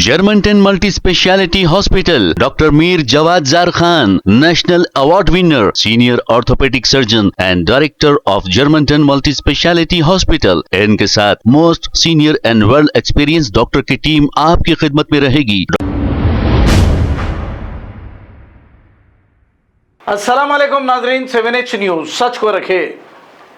Germantown Multi Speciality Hospital, Dr. Mir Jawad Zar Khan, National Award winner, Senior Orthopedic Surgeon and Director of Germantown Multi Speciality Hospital। इनके साथ most senior and well experience doctor की team आपकी खिदमत में रहेगी। अस्सलाम वालेकुम नाजरीन, 7H न्यूज सच को रखे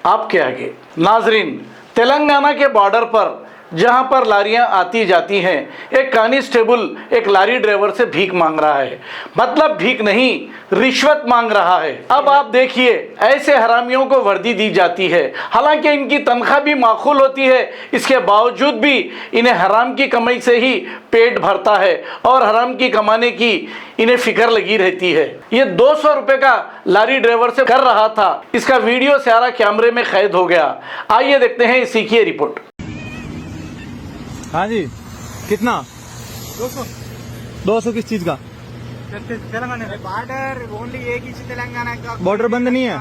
आपके आगे। नाजरीन, तेलंगाना के बॉर्डर पर जहां पर लारियां आती जाती हैं, एक कांस्टेबल एक लारी ड्राइवर से भीख मांग रहा है। मतलब भीख नहीं, रिश्वत मांग रहा है। अब आप देखिए, ऐसे हरामियों को वर्दी दी जाती है, हालांकि इनकी तनख्वाह भी माकूल होती है। इसके बावजूद भी इन्हें हराम की कमाई से ही पेट भरता है और हराम की कमाने की इन्हें फिक्र लगी रहती है। ये 200 रुपए का लारी ड्राइवर से कर रहा था। इसका वीडियो सारा कैमरे में कैद हो गया। आइए देखते हैं इसी की रिपोर्ट। हाँ जी, कितना? 200 किस चीज का? तेलंगाना बॉर्डर ओनली एक ही तेलंगाना का। बॉर्डर बंद नहीं है,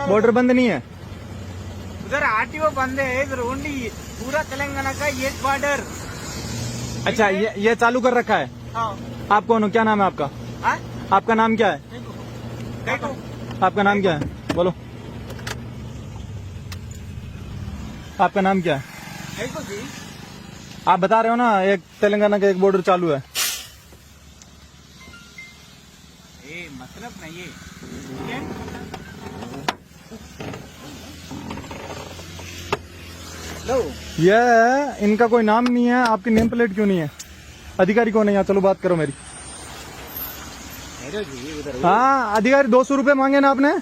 बॉर्डर बंद नहीं है। उधर आरटीओ बंद है, इधर ओनली पूरा तेलंगाना का एक बॉर्डर। अच्छा, ये चालू कर रखा है। हाँ। आप कौन हो? क्या नाम है आपका? हाँ? आपका नाम क्या है? आपका नाम क्या है? बोलो, आपका नाम क्या है? आप बता रहे हो ना, एक तेलंगाना का एक बॉर्डर चालू है। मतलब नहीं है। ये इनका कोई नाम नहीं है। आपकी नेम प्लेट क्यों नहीं है? अधिकारी कौन है यहाँ? चलो बात करो मेरी। हाँ, अधिकारी 200 रुपए मांगे ना आपने,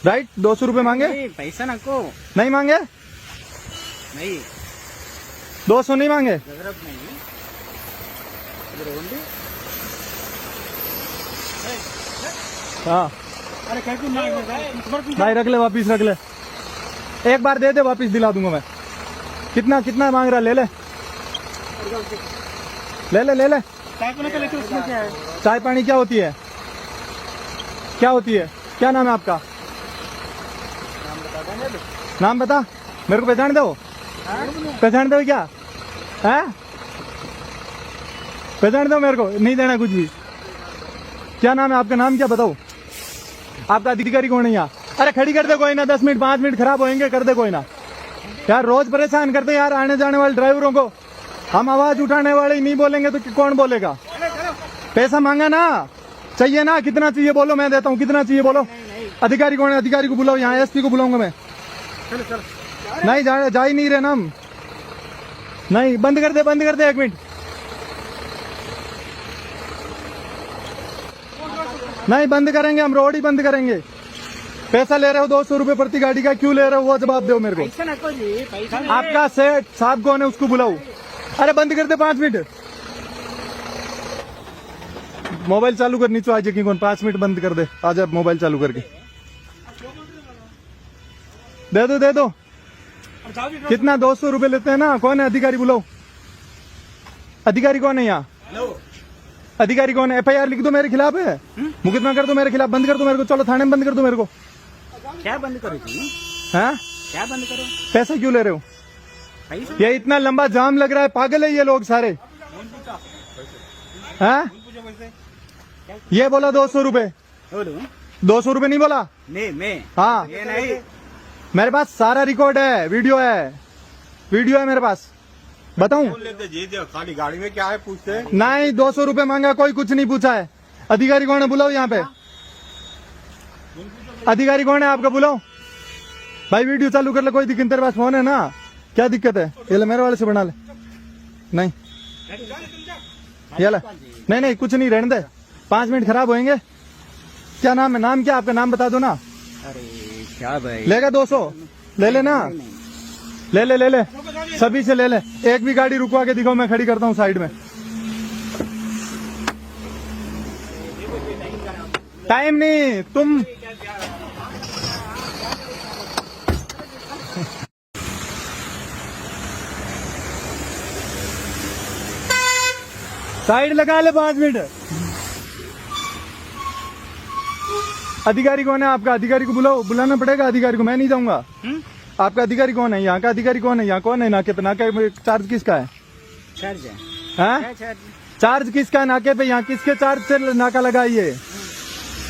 राइट? 200 रुपए मांगे? पैसा ना को नहीं मांगे? नहीं, 200 नहीं मांगे? जरूरत नहीं। हाँ, अरे कैसे नहीं रख ले, वापिस रख ले। एक बार दे दे, वापिस दिला दूंगा मैं। कितना कितना मांग रहा? ले ले ले ले ले ले। उसमें क्या है? चाय पानी क्या होती है? क्या होती है? क्या नाम है आपका? नाम बता मेरे को। पहचान दो, पहचान दो क्या है? पहचान दो मेरे को। नहीं देना कुछ भी। क्या नाम है आपका? नाम क्या बताओ? आपका अधिकारी कौन है यहाँ? अरे खड़ी कर दे कोई ना, 10 मिनट 5 मिनट खराब होंगे, कर दे कोई ना यार। रोज परेशान करते यार आने जाने वाले ड्राइवरों को। हम आवाज उठाने वाले ही नहीं बोलेंगे तो कौन बोलेगा? पैसा मांगा ना, चाहिए ना? कितना चाहिए बोलो, मैं देता हूँ। कितना चाहिए बोलो? अधिकारी कौन है? अधिकारी को बुलाओ यहाँ। एसपी को बुलाऊंगा मैं। नहीं जा ही नहीं रहे ना हम। नहीं, बंद कर दे, बंद कर दे। 1 मिनट। नहीं बंद करेंगे हम, रोड ही बंद करेंगे। पैसा ले रहे हो 200 रुपए प्रति गाड़ी का, क्यों ले रहे हो वो जवाब दो मेरे को। आपका सेठ साहब कौन है? उसको बुलाओ। अरे बंद कर दे, 5 मिनट। मोबाइल चालू कर, नीचे आज कौन 5 मिनट बंद कर दे। आजा मोबाइल चालू करके दे दो, दे दो। कितना? 200 रुपए लेते हैं ना। कौन है अधिकारी? बुलाओ। अधिकारी कौन है यहाँ? अधिकारी कौन है? FIR लिख दो मेरे खिलाफ है। मुकदमा कर दो मेरे खिलाफ। बंद कर दो मेरे को। चलो थाने में बंद कर दो मेरे को। क्या बंद करो? हाँ, क्या बंद करो? पैसा क्यों ले रहे हो? ये इतना लंबा जाम लग रहा है, पागल है ये लोग सारे। हाँ, ये बोला 200 रुपए। 200 रुपए नहीं बोला? नहीं, मैं हाँ, ये नहीं। मेरे पास सारा रिकॉर्ड है, वीडियो है, वीडियो है मेरे पास। बताऊं? खाली गाड़ी में क्या है पूछते? नहीं, 200 रुपए मांगा, कोई कुछ नहीं पूछा है। अधिकारी कौन है? बुलाओ यहाँ पे। अधिकारी कौन है आपका? बुलाओ भाई। वीडियो चालू कर ले, कोई दिक्कत? तेरे पास फोन है ना? क्या दिक्कत है? ये ले, मेरे वाले से बना ले। नहीं, ये ले। नहीं नहीं, कुछ नहीं, रहने दे। 5 मिनट खराब होंगे। क्या नाम है? नाम क्या आपका? नाम बता दो ना। अरे क्या भाई, लेगा 200? ले लेना, ले ले ले ले, सभी से ले ले। एक भी गाड़ी रुकवा के दिखाओ, मैं खड़ी करता हूँ साइड में। टाइम नहीं, तुम साइड लगा ले। 5 मिनट। अधिकारी कौन है आपका? अधिकारी को बुलाओ। बुलाना पड़ेगा अधिकारी को, मैं नहीं जाऊंगा। आपका अधिकारी कौन है? यहाँ का अधिकारी कौन है? यहाँ कौन है नाके पे? नाका चार्ज किसका है? चार्ज है हैं? चार्ज किसका नाके पे? यहाँ किसके चार्ज से नाका लगा ये?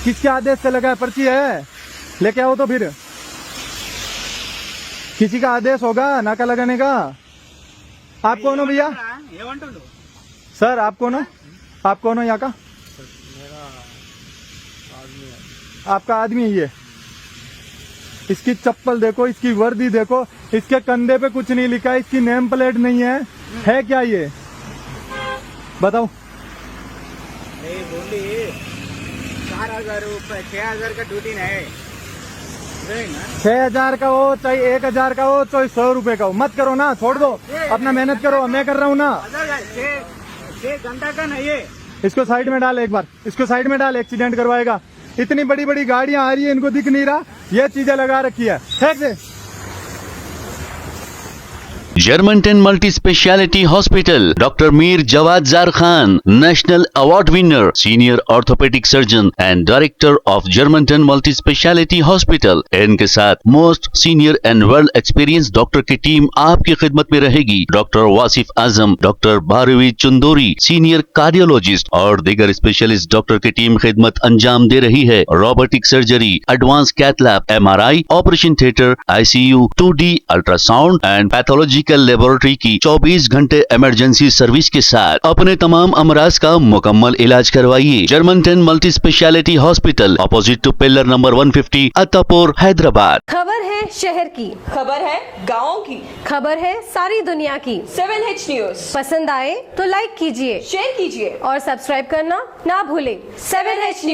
किसके आदेश से लगा है? पर्ची है, लेके आओ तो फिर। किसी का आदेश होगा नाका लगाने का? आप कौन हो भैया? सर आप कौन हो? आप कौन हो यहाँ का? आपका आदमी है ये। इसकी चप्पल देखो, इसकी वर्दी देखो, इसके कंधे पे कुछ नहीं लिखा है, इसकी नेम प्लेट नहीं है क्या ये? बताओ। बोली 4,000 रुपये, 6,000 का ड्यूटी है। 6,000 का हो चाहे 1,000 का हो चाहे 100 रुपए का हो, मत करो ना, छोड़ दो, अपना मेहनत करो, मैं कर रहा हूँ ना। 6 घंटा का नहीं है। इसको साइड में डाल, एक बार इसको साइड में डाल, एक्सीडेंट करवाएगा। इतनी बड़ी बड़ी गाड़ियां आ रही है, इनको दिख नहीं रहा, ये चीजें लगा रखी है। ठीक से Germantown Multi Speciality Hospital, Dr. Mir Jawad Zar Khan, National Award winner, Senior Orthopedic Surgeon and Director of Germantown Multi Speciality Hospital। इनके साथ most senior and well experience doctor की टीम आपकी खिदमत में रहेगी। डॉक्टर वासिफ आजम, डॉक्टर भारवी चुंदोरी, सीनियर कार्डियोलॉजिस्ट और दीगर specialist doctor की टीम खिदमत अंजाम दे रही है। Robotic surgery, advance cath lab, MRI, operation theatre, ICU, 2D ultrasound and pathology laboratory की 24 घंटे इमरजेंसी सर्विस के साथ अपने तमाम अमराज का मुकम्मल इलाज करवाइए। Germanten multi speciality hospital, opposite to pillar number 150, Attapur, Hyderabad. खबर है शहर की, खबर है गाँव की, खबर है सारी दुनिया की। 7H न्यूज पसंद आए तो लाइक कीजिए, शेयर कीजिए और सब्सक्राइब करना ना भूलें। 7H news.